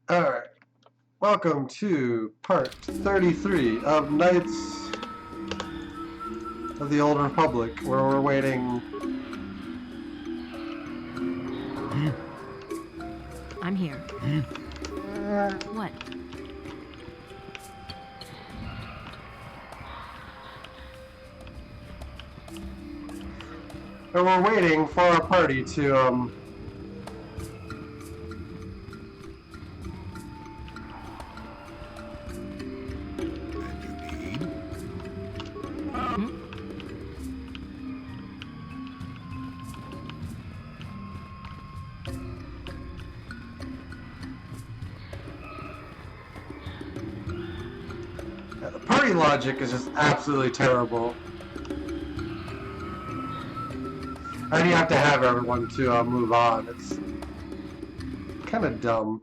Alright, welcome to part 33 of Knights of the Old Republic, where we're waiting... I'm here. What? And we're waiting for our party to, the party logic is just absolutely terrible. And you have to have everyone to move on. It's kind of dumb.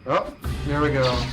Oh, here we go.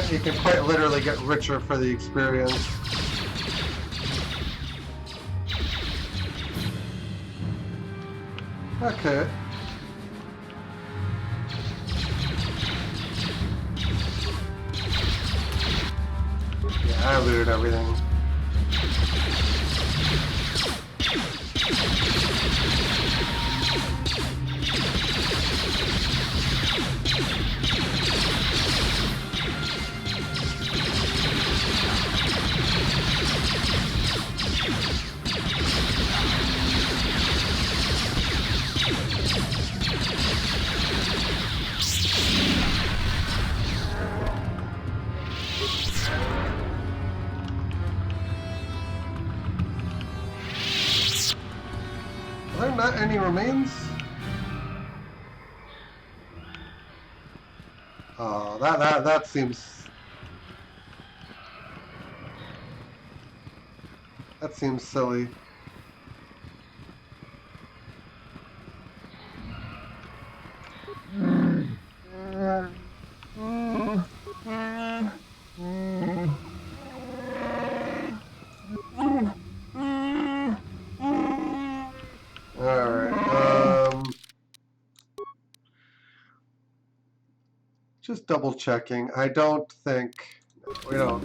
You can quite literally get richer for the experience. Okay. Yeah, I looted everything. Are there not any remains? Oh, that seems silly. Just double checking. I don't think we don't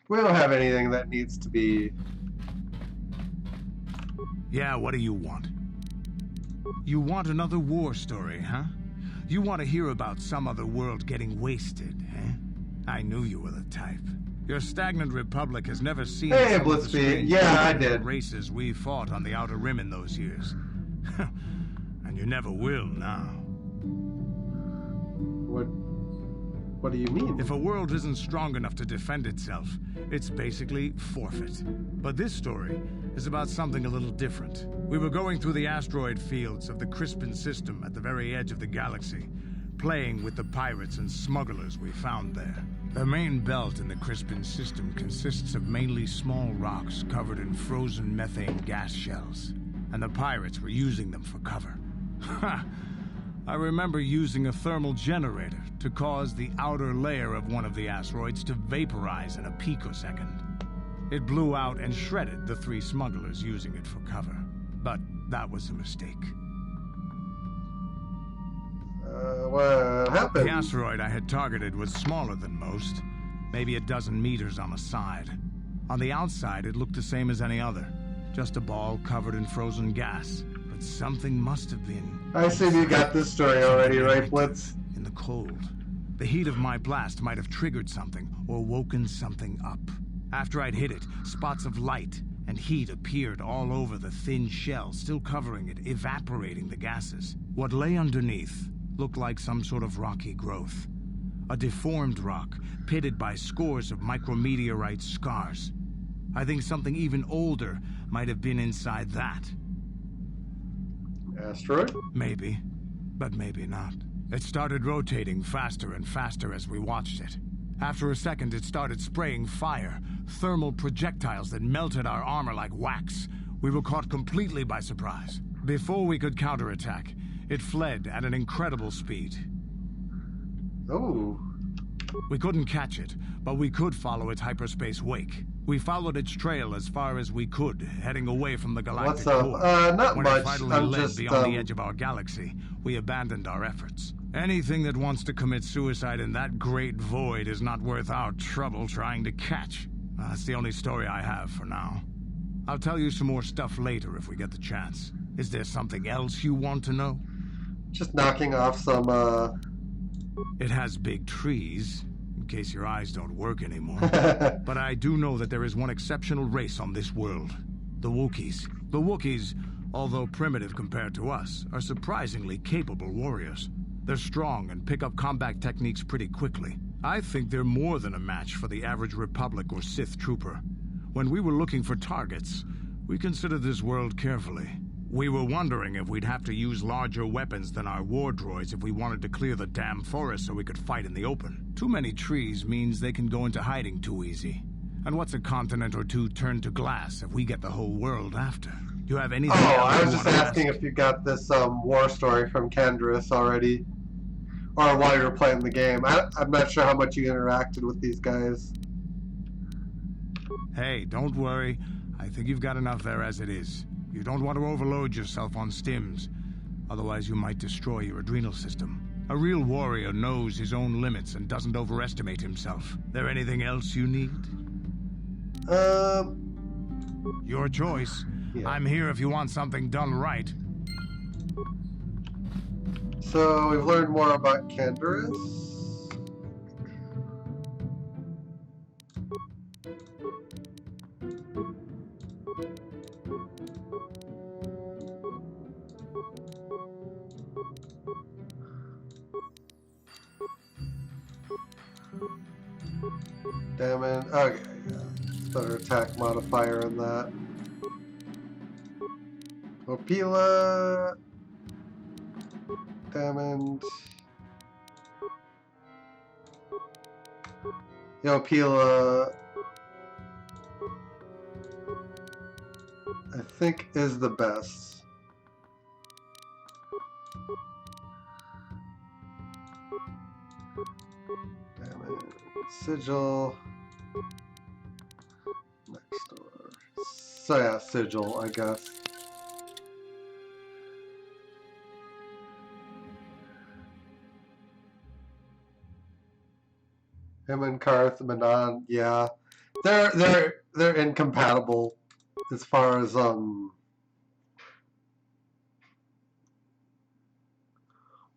have anything that needs to be. Yeah, what do you want? You want another war story, huh? You want to hear about some other world getting wasted, eh? I knew you were the type. Your stagnant republic has never seen Hey, some of the Blitzby. Yeah, I did. races we fought on the Outer Rim in those years. And you never will now. What do you mean? If a world isn't strong enough to defend itself, it's basically forfeit. But this story is about something a little different. We were going through the asteroid fields of the Crispin system at the very edge of the galaxy, playing with the pirates and smugglers we found there. The main belt in the Crispin system consists of mainly small rocks covered in frozen methane gas shells, and the pirates were using them for cover. Ha! I remember using a thermal generator to cause the outer layer of one of the asteroids to vaporize in a picosecond. It blew out and shredded the 3 smugglers using it for cover. But that was a mistake. What happened? The asteroid I had targeted was smaller than most, maybe a dozen meters on the side. On the outside, it looked the same as any other, just a ball covered in frozen gas. But something must have been. I assume you got this story already, right, Blitz? In the cold. The heat of my blast might have triggered something or woken something up. After I'd hit it, spots of light and heat appeared all over the thin shell, still covering it, evaporating the gases. What lay underneath looked like some sort of rocky growth. A deformed rock, pitted by scores of micrometeorite scars. I think something even older might have been inside that. Asteroid? Maybe, but maybe not. It started rotating faster and faster as we watched it. After a second, it started spraying fire, thermal projectiles that melted our armor like wax. We were caught completely by surprise. Before we could counterattack, it fled at an incredible speed. Oh. We couldn't catch it, but we could follow its hyperspace wake. We followed its trail as far as we could, heading away from the galactic What's up? core. Not when much. it finally I'm led just, beyond the edge of our galaxy, we abandoned our efforts. Anything that wants to commit suicide in that great void is not worth our trouble trying to catch. That's the only story I have for now. I'll tell you some more stuff later if we get the chance. Is there something else you want to know? Just knocking off some, It has big trees, in case your eyes don't work anymore. But I do know that there is one exceptional race on this world. The Wookiees. The Wookiees, although primitive compared to us, are surprisingly capable warriors. They're strong and pick up combat techniques pretty quickly. I think they're more than a match for the average Republic or Sith trooper. When we were looking for targets, we considered this world carefully. We were wondering if we'd have to use larger weapons than our war droids if we wanted to clear the damn forest so we could fight in the open. Too many trees means they can go into hiding too easy. And what's a continent or two turned to glass if we get the whole world after? You have anything else I was you just want to asking ask? if you got this war story from Kendris already, or while you were playing the game. I'm not sure how much you interacted with these guys. Hey, don't worry. I think you've got enough there as it is. You don't want to overload yourself on stims. Otherwise, you might destroy your adrenal system. A real warrior knows his own limits and doesn't overestimate himself. There anything else you need? Your choice. Yeah. I'm here if you want something done right. So we've learned more about Kendris. Damn it. Okay, yeah. It's better attack modifier in that. Opila. Diamond. Opila, I think, is the best. Diamond. Sigil. Next door. So yeah, Sigil, I guess. Him and Karth, Manon, yeah, they're incompatible as far as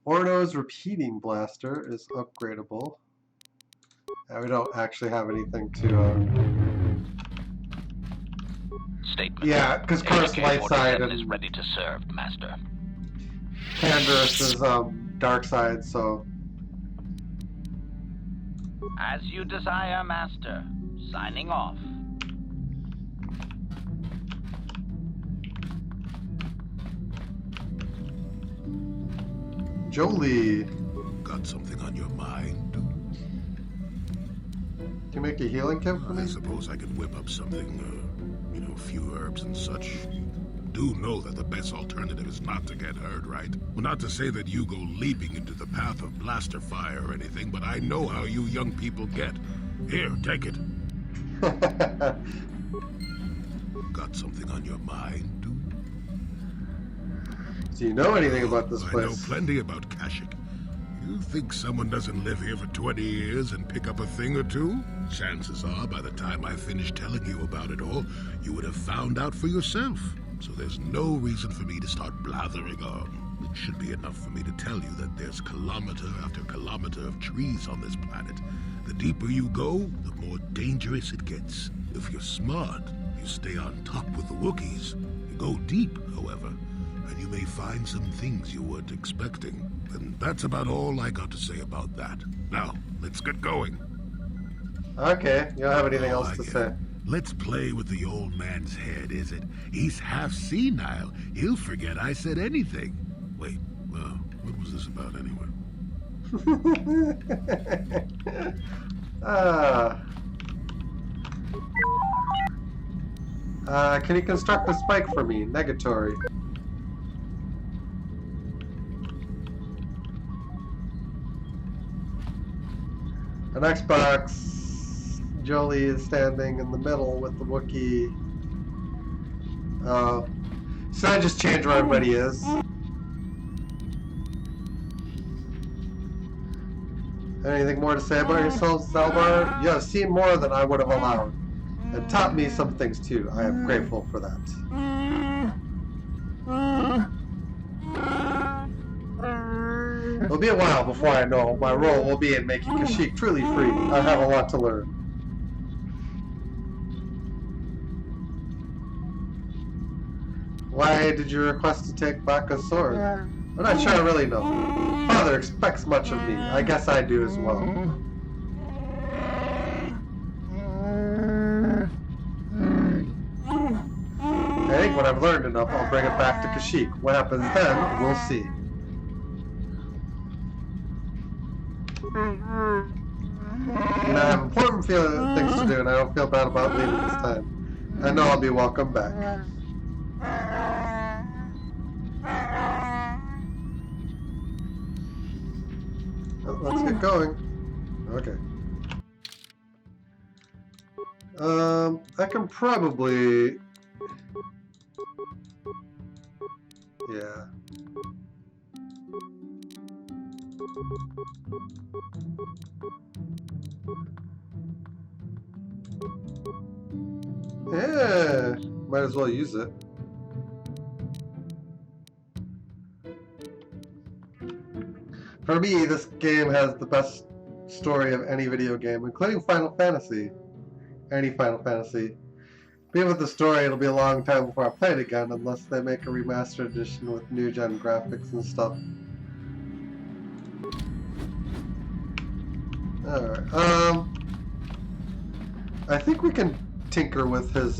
Orno's repeating blaster is upgradable. We don't actually have anything to. Statement. Yeah, because Karth's light side is and ready to serve, Master. Candace is dark side, so. As you desire, Master. Signing off. Jolie, Got something on your mind, dude? can you make a healing kit for I me? suppose I can whip up something, a few herbs and such. Do know that the best alternative is not to get hurt, right? Well, not to say that you go leaping into the path of blaster fire or anything, but I know how you young people get. Here, take it. Got something on your mind, dude? Do you know anything about this I place? know plenty about Kayshyyk. You think someone doesn't live here for 20 years and pick up a thing or two? Chances are, by the time I finish telling you about it all, you would have found out for yourself. So there's no reason for me to start blathering on. It should be enough for me to tell you that there's kilometer after kilometer of trees on this planet. The deeper you go, the more dangerous it gets. If you're smart, You stay on top with the Wookiees. You go deep, however, and you may find some things you weren't expecting. And that's about all I got to say about that. Now, let's get going. Okay, you don't have anything else I to get say. it. Let's play with the old man's head, is it? He's half senile. He'll forget I said anything. Wait, what was this about anyway? Can you construct a spike for me? Negatory. An Xbox. Jolie is standing in the middle with the Wookiee. So I just change where everybody is. Anything more to say about yourself, Zalbar? You have seen more than I would have allowed, and taught me some things too. I am grateful for that. It'll be a while before I know my role will be in making Kayshyyk truly free. I have a lot to learn. Why did you request to take back a sword? I'm not sure I really know. Father expects much of me. I guess I do as well. I think when I've learned enough, I'll bring it back to Kayshyyk. What happens then, we'll see. And I have important things to do, and I don't feel bad about leaving this time. I know I'll be welcome back. Well, let's get going. Okay. I can probably... Yeah. Yeah, might as well use it. For me, this game has the best story of any video game, including Final Fantasy. Any Final Fantasy. Even with the story, it'll be a long time before I play it again, unless they make a remastered edition with new gen graphics and stuff. Alright, I think we can tinker with his,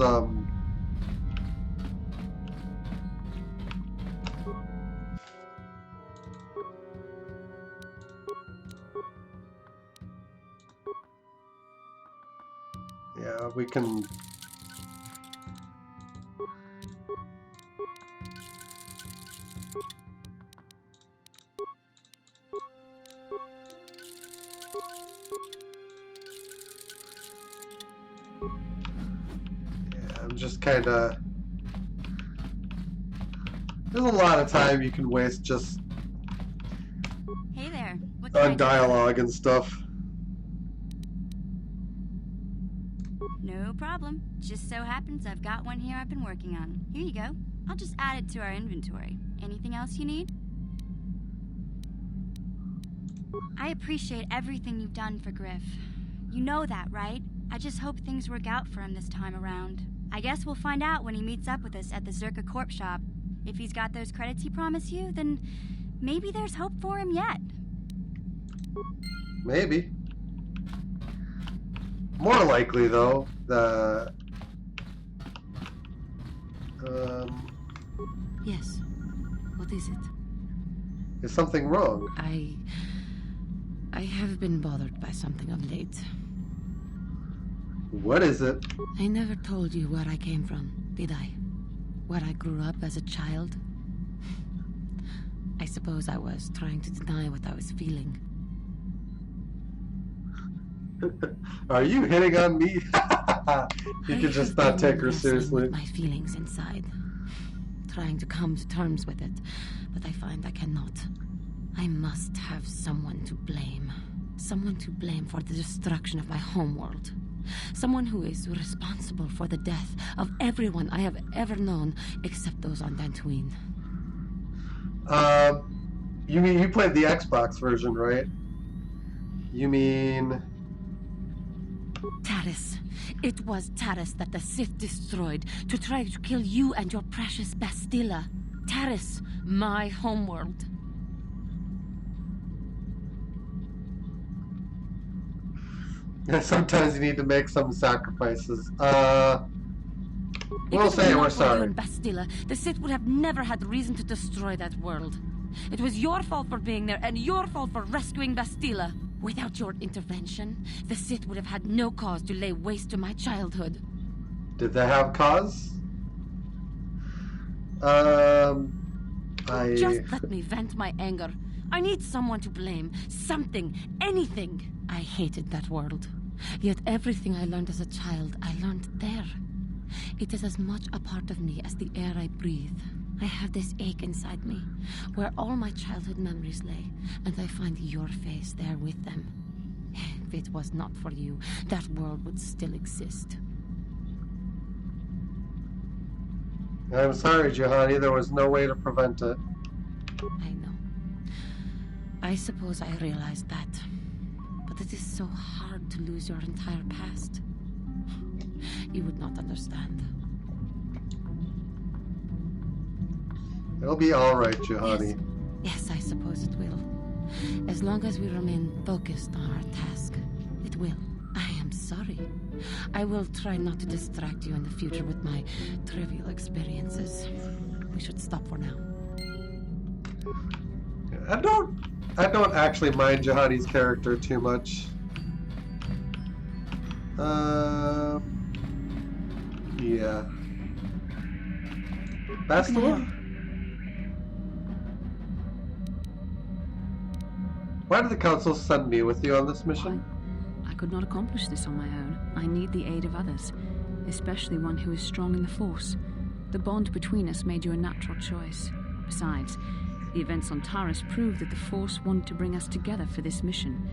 yeah, we can... I'm just kind of... There's a lot of time you can waste just Hey there. What can I on do? dialogue and stuff. No problem. Just so happens I've got one here I've been working on. Here you go. I'll just add it to our inventory. Anything else you need? I appreciate everything you've done for Griff. You know that, right? I just hope things work out for him this time around. I guess we'll find out when he meets up with us at the Zerka Corp shop. If he's got those credits he promised you, then maybe there's hope for him yet. Maybe. More likely, though, the... Yes. What is it? Is something wrong? I have been bothered by something of late. What is it? I never told you where I came from, did I? Where I grew up as a child? I suppose I was trying to deny what I was feeling. Are you hitting on me? You I could just have not been take her wrestling seriously. with my feelings inside, trying to come to terms with it, but I find I cannot. I must have someone to blame. Someone to blame for the destruction of my homeworld. Someone who is responsible for the death of everyone I have ever known, except those on Dantooine. You mean you played the Xbox version, right? You mean... Taris, It was Taris that the Sith destroyed to try to kill you and your precious Bastilla. Taris, my homeworld. Sometimes you need to make some sacrifices. We'll If it say were we're not for you sorry. and Bastilla, the Sith would have never had reason to destroy that world. It was your fault for being there, and your fault for rescuing Bastilla. Without your intervention, the Sith would have had no cause to lay waste to my childhood. Did they have cause? Just let me vent my anger. I need someone to blame. Something. Anything. I hated that world. Yet everything I learned as a child, I learned there. It is as much a part of me as the air I breathe. I have this ache inside me, where all my childhood memories lay, and I find your face there with them. If it was not for you, that world would still exist. I'm sorry, Juhani. There was no way to prevent it. I know. I suppose I realized that. But it is so hard to lose your entire past. You would not understand. It'll be alright, Juhani. Yes, I suppose it will. As long as we remain focused on our task, it will. I am sorry. I will try not to distract you in the future with my trivial experiences. We should stop for now. I don't actually mind Juhani's character too much. Yeah. Bastila? Why did the council send me with you on this mission? I could not accomplish this on my own. I need the aid of others, especially one who is strong in the Force. The bond between us made you a natural choice. Besides, the events on Taris prove that the Force wanted to bring us together for this mission,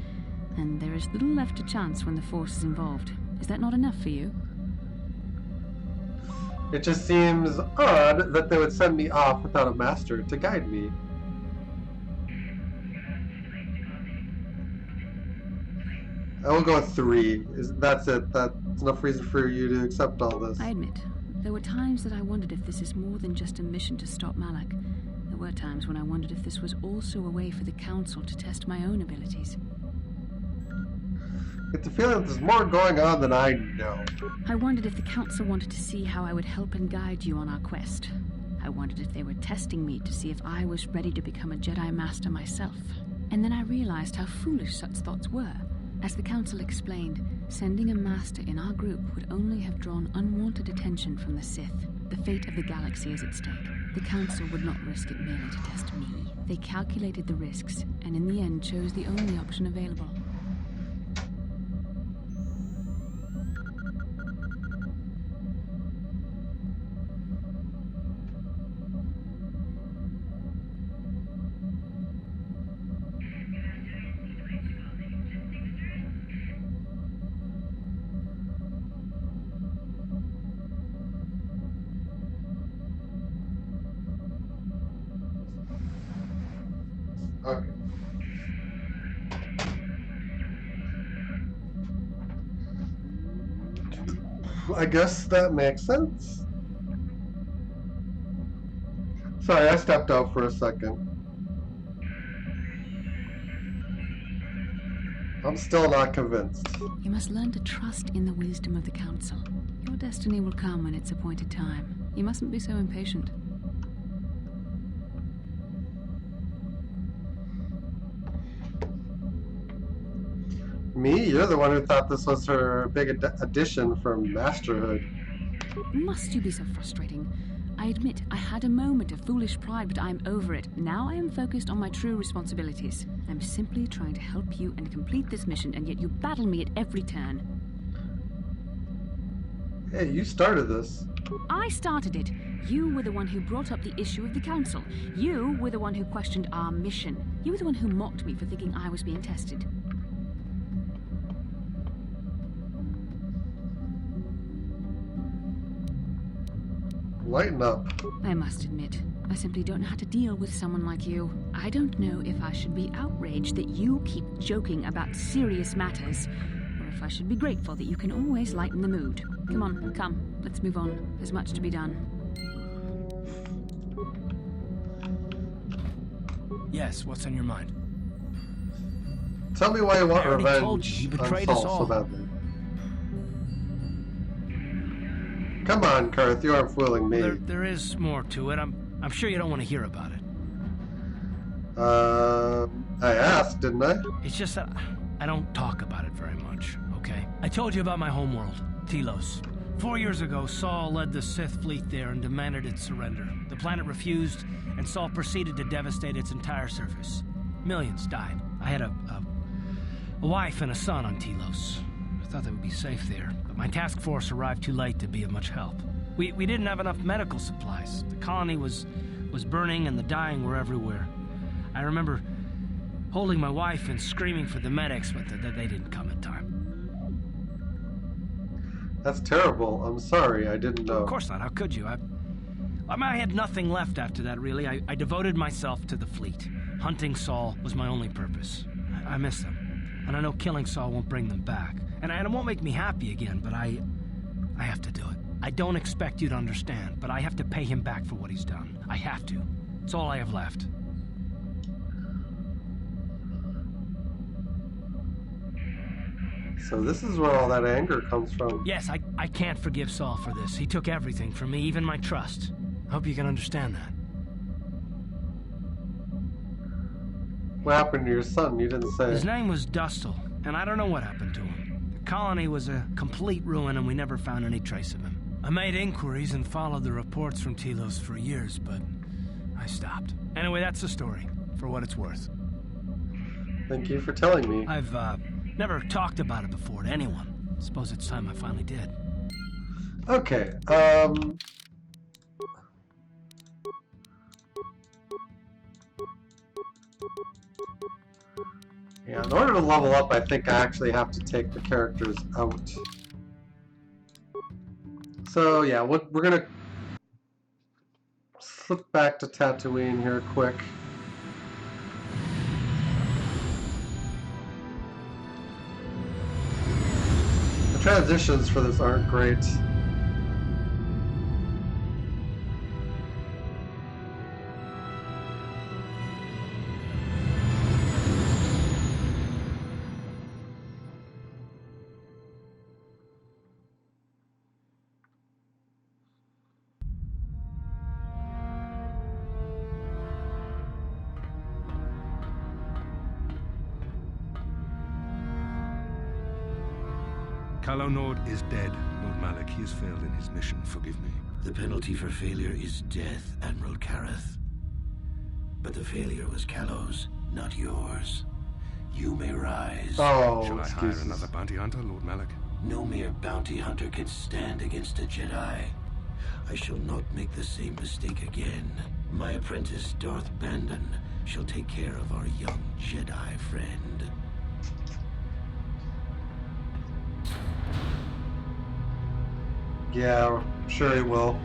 and there is little left to chance when the Force is involved. Is that not enough for you? It just seems odd that they would send me off without a master to guide me. I will go with 3. That's it. That's enough reason for you to accept all this. I admit, there were times that I wondered if this is more than just a mission to stop Malak. There were times when I wondered if this was also a way for the Council to test my own abilities. I get the feeling that there's more going on than I know. I wondered if the Council wanted to see how I would help and guide you on our quest. I wondered if they were testing me to see if I was ready to become a Jedi Master myself. And then I realized how foolish such thoughts were. As the Council explained, sending a Master in our group would only have drawn unwanted attention from the Sith. The fate of the galaxy is at stake. The Council would not risk it merely to test me. They calculated the risks, and in the end chose the only option available. Okay. I guess that makes sense. Sorry, I stepped out for a second. I'm still not convinced. You must learn to trust in the wisdom of the Council. Your destiny will come when its appointed time. You mustn't be so impatient. Me? You're the one who thought this was her big addition from Masterhood. Must you be so frustrating? I admit, I had a moment of foolish pride, but I'm over it. Now I am focused on my true responsibilities. I'm simply trying to help you and complete this mission, and yet you battle me at every turn. Hey, you started this. I started it. You were the one who brought up the issue of the Council. You were the one who questioned our mission. You were the one who mocked me for thinking I was being tested. Lighten up. I must admit, I simply don't know how to deal with someone like you. I don't know if I should be outraged that you keep joking about serious matters, or Griff. I should be grateful that you can always lighten the mood. Come on, come. Let's move on. There's much to be done. Yes, what's on your mind? Tell me why you want I already revenge told you, he betrayed on us Saul so all. badly. Come on, Kurth, you aren't fooling me. There is more to it. I'm sure you don't want to hear about it. I asked, didn't I? It's just that I don't talk about it very much, okay? I told you about my homeworld, Telos. 4 years ago, Saul led the Sith fleet there and demanded its surrender. The planet refused, and Saul proceeded to devastate its entire surface. Millions died. I had a wife and a son on Telos. I thought they would be safe there, but my task force arrived too late to be of much help. We didn't have enough medical supplies. The colony was burning and the dying were everywhere. I remember holding my wife and screaming for the medics, but they didn't come in time. That's terrible. I'm sorry, I didn't know. Of course not. How could you? I had nothing left after that, really. I devoted myself to the fleet. Hunting Saul was my only purpose. I miss them. And I know killing Saul won't bring them back. And it won't make me happy again, but I have to do it. I don't expect you to understand, but I have to pay him back for what he's done. I have to. It's all I have left. So this is where all that anger comes from. Yes, I can't forgive Saul for this. He took everything from me, even my trust. I hope you can understand that. What happened to your son? You didn't say. His name was Dustle, and I don't know what happened to him. The colony was a complete ruin, and we never found any trace of him. I made inquiries and followed the reports from Telos for years, but I stopped. Anyway, that's the story, for what it's worth. Thank you for telling me. I've never talked about it before to anyone. Suppose it's time I finally did. Okay, yeah, in order to level up, I think I actually have to take the characters out. So yeah, we're gonna slip back to Tatooine here quick. The transitions for this aren't great. Calo Nord is dead, Lord Malak. He has failed in his mission. Forgive me. The penalty for failure is death, Admiral Kareth. But the failure was Calo's, not yours. You may rise. Oh, Shall I hire excuses. another bounty hunter, Lord Malak? No mere bounty hunter can stand against a Jedi. I shall not make the same mistake again. My apprentice, Darth Bandon, shall take care of our young Jedi friend. Yeah, sure he will.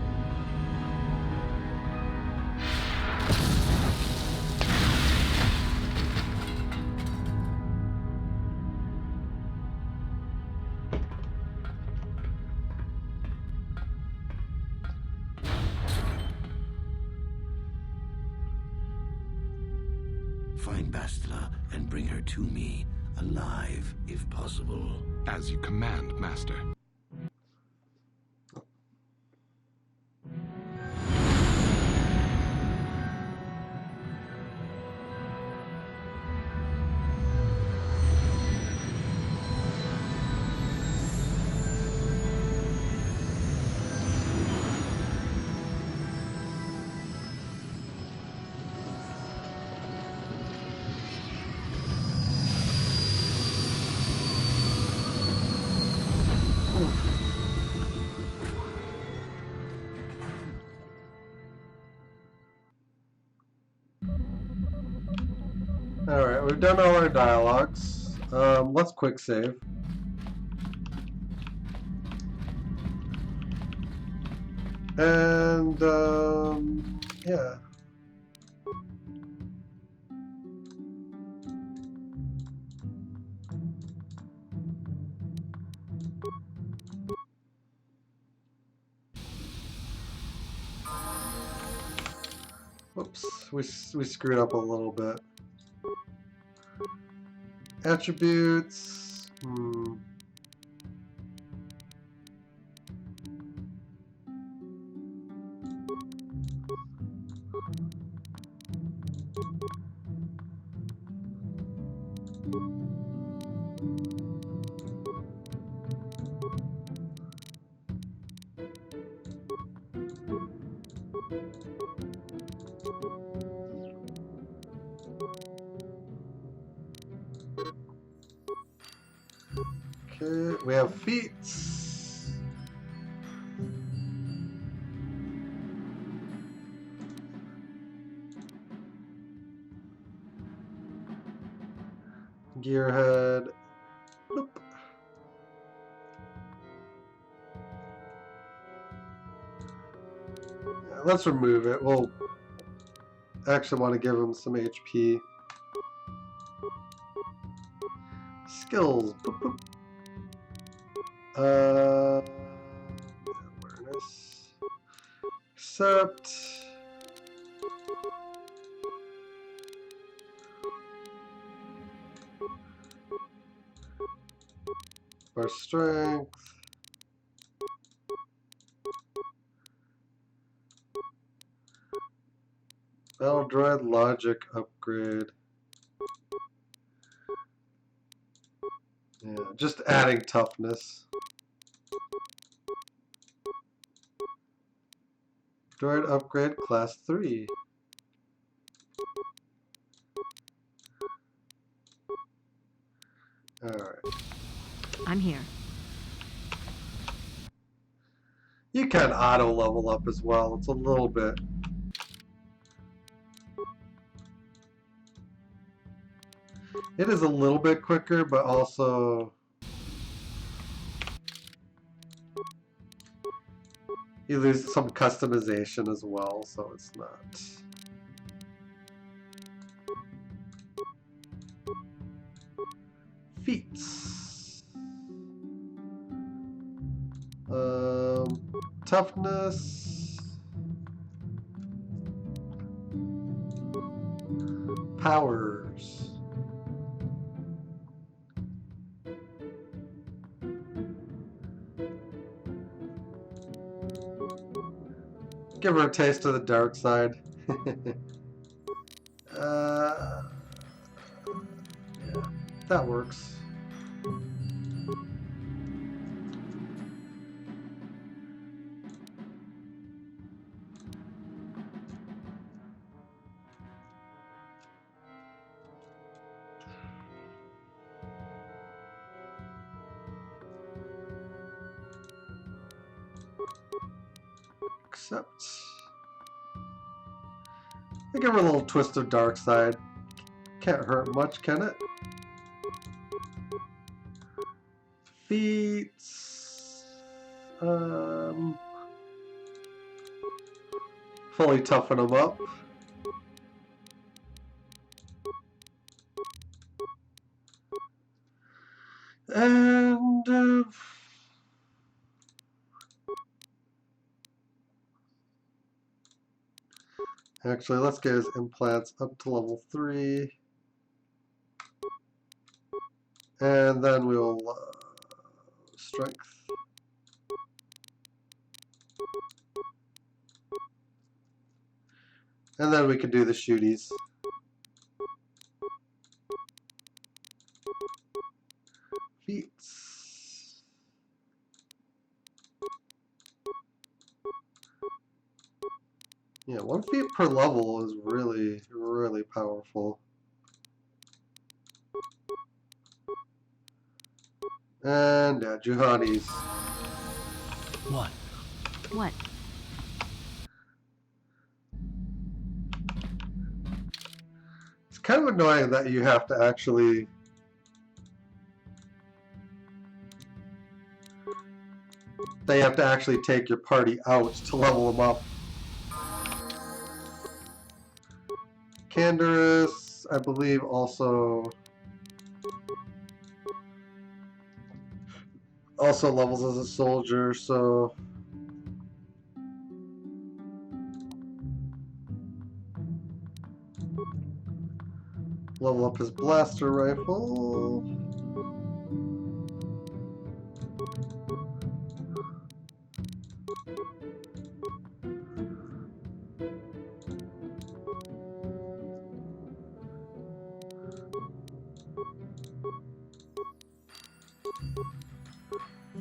Find Bastila and bring her to me, alive, if possible. As you command, Master. Alright, we've done all our dialogues. Let's quick save. And, yeah. We screwed up a little bit. Attributes. Okay, we have feats. Gearhead. Nope. Yeah, let's remove it. We'll actually want to give him some HP. Skills. Boop, boop. Awareness. Accept. Our strength. Battle Droid logic upgrade. Yeah, just adding toughness. Droid upgrade class 3. Alright. I'm here. You can auto level up as well. It's a little bit. It is a little bit quicker, but also you lose some customization as well, so it's not. Feats. Toughness. Powers. Give her a taste of the dark side. Yeah, that works. Accept. I give her a little twist of dark side. Can't hurt much, can it? Feats. Fully toughen them up. And actually, let's get his implants up to level 3. And then we'll strength. And then we can do the shooties. Feats. Yeah, 1 feat per level is really, really powerful. And yeah, Juhani's. What? What? It's kind of annoying that you have to actually take your party out to level them up. Canderous, I believe, also levels as a soldier, so Level up his blaster rifle.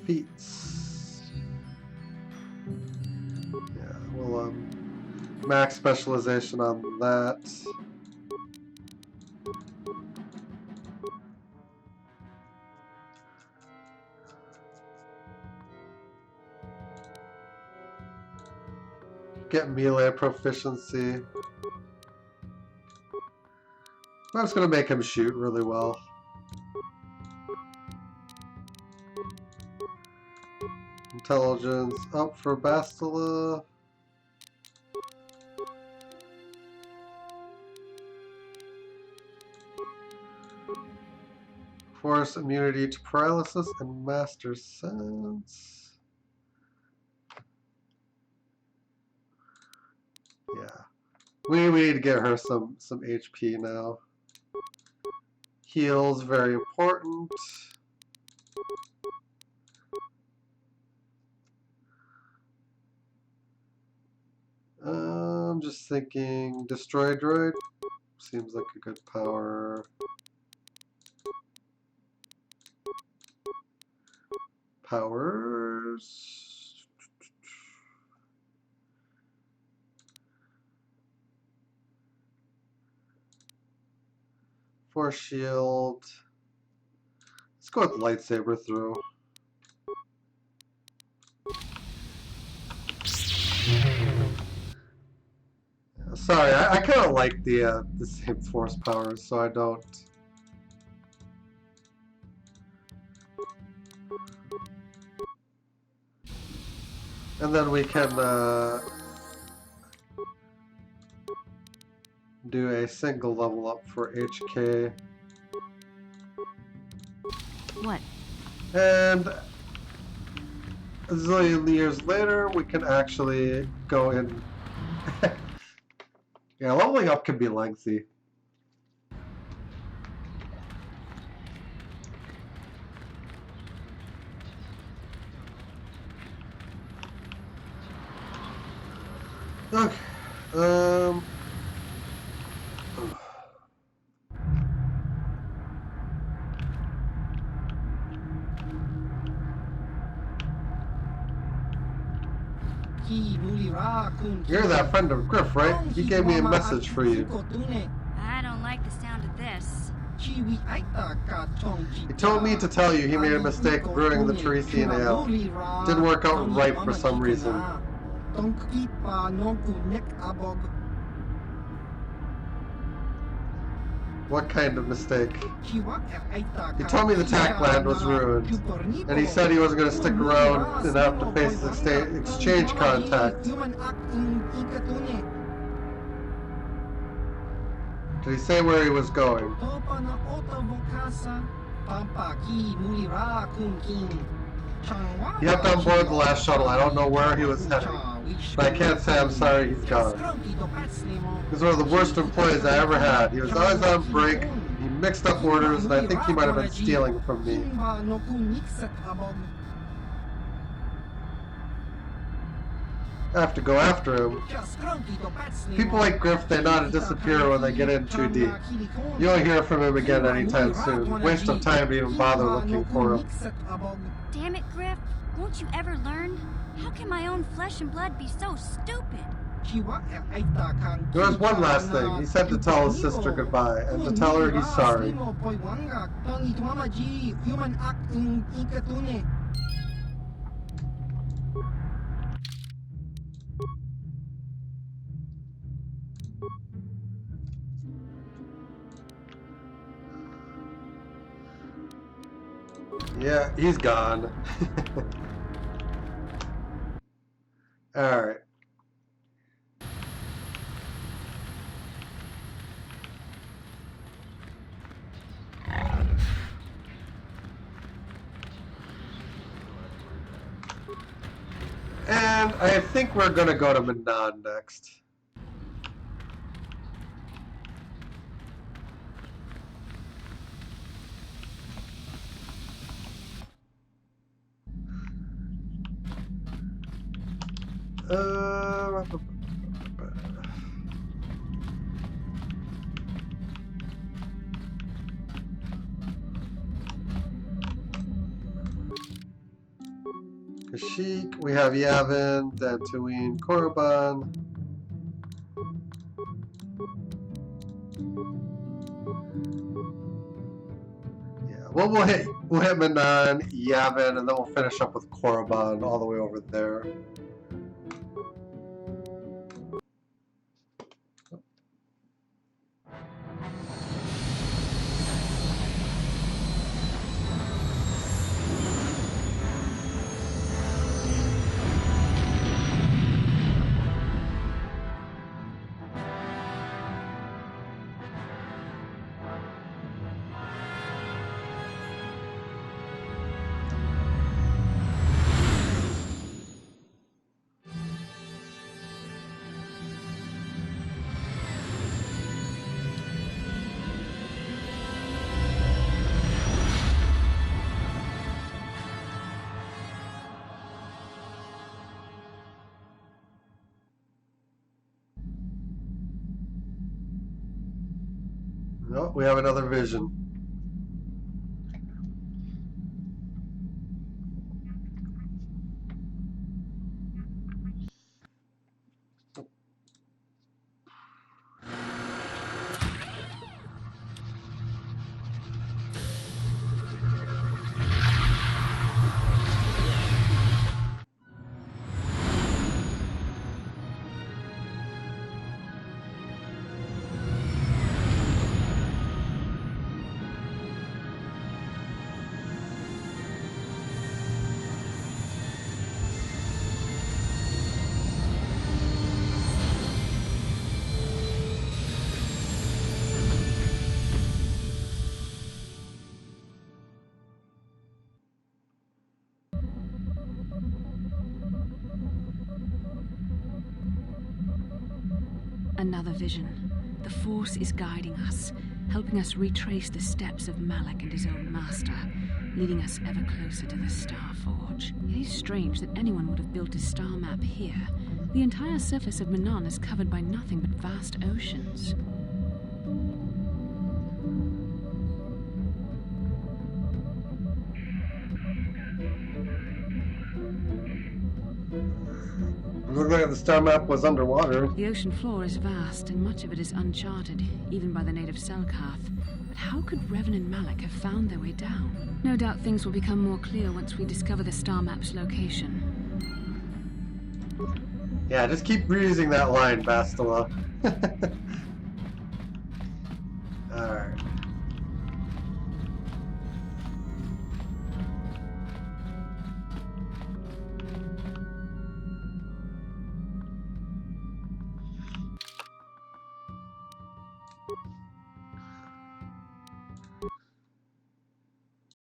Feats. Yeah, we'll max specialization on that. Get melee proficiency. I'm just gonna make him shoot really well. Intelligence up for Bastila. Force immunity to paralysis and master sense. Yeah. We need to get her some HP now. Heals, very important. I'm just thinking destroy droid seems like a good power. Powers. Force shield. Let's go with lightsaber throw. Sorry, I kind of like the same force powers, so I don't. And then we can do a single level up for HK. What? And a zillion years later, we can actually go in. Yeah, leveling up can be lengthy. Okay. You're that friend of Griff, right? He gave me a message for you. I don't like the sound of this. He told me to tell you he made a mistake brewing the Teresian ale. Didn't work out right for some reason. What kind of mistake? He told me the tack land was ruined, and he said he wasn't going to stick around and have to face his exchange contact. Did he say where he was going? He hopped on board the last shuttle. I don't know where he was heading, but I can't say I'm sorry he's gone. He's one of the worst employees I ever had. He was always on break, he mixed up orders, and I think he might have been stealing from me. I have to go after him. People like Griff, they know how to disappear when they get in too deep. You won't hear from him again anytime soon. Waste of time to even bother looking for him. Damn it, Griff. Won't you ever learn? How can my own flesh and blood be so stupid? There was one last thing. He said to tell his sister goodbye, and to tell her he's sorry. Yeah, he's gone. Alright. And I think we're gonna go to Manon next. Kayshyyk, we have Yavin, Dantooine, Korriban. Yeah, well, we'll hit Manan, Yavin, and then we'll finish up with Korriban all the way over there. No, we have another vision. Another vision. The Force is guiding us, helping us retrace the steps of Malak and his old master, leading us ever closer to the Star Forge. It is strange that anyone would have built a star map here. The entire surface of Manan is covered by nothing but vast oceans. Looked like the star map was underwater. The ocean floor is vast, and much of it is uncharted, even by the native Selkath. But how could Revan and Malak have found their way down? No doubt things will become more clear once we discover the star map's location. Yeah, just keep reusing that line, Bastila. Alright.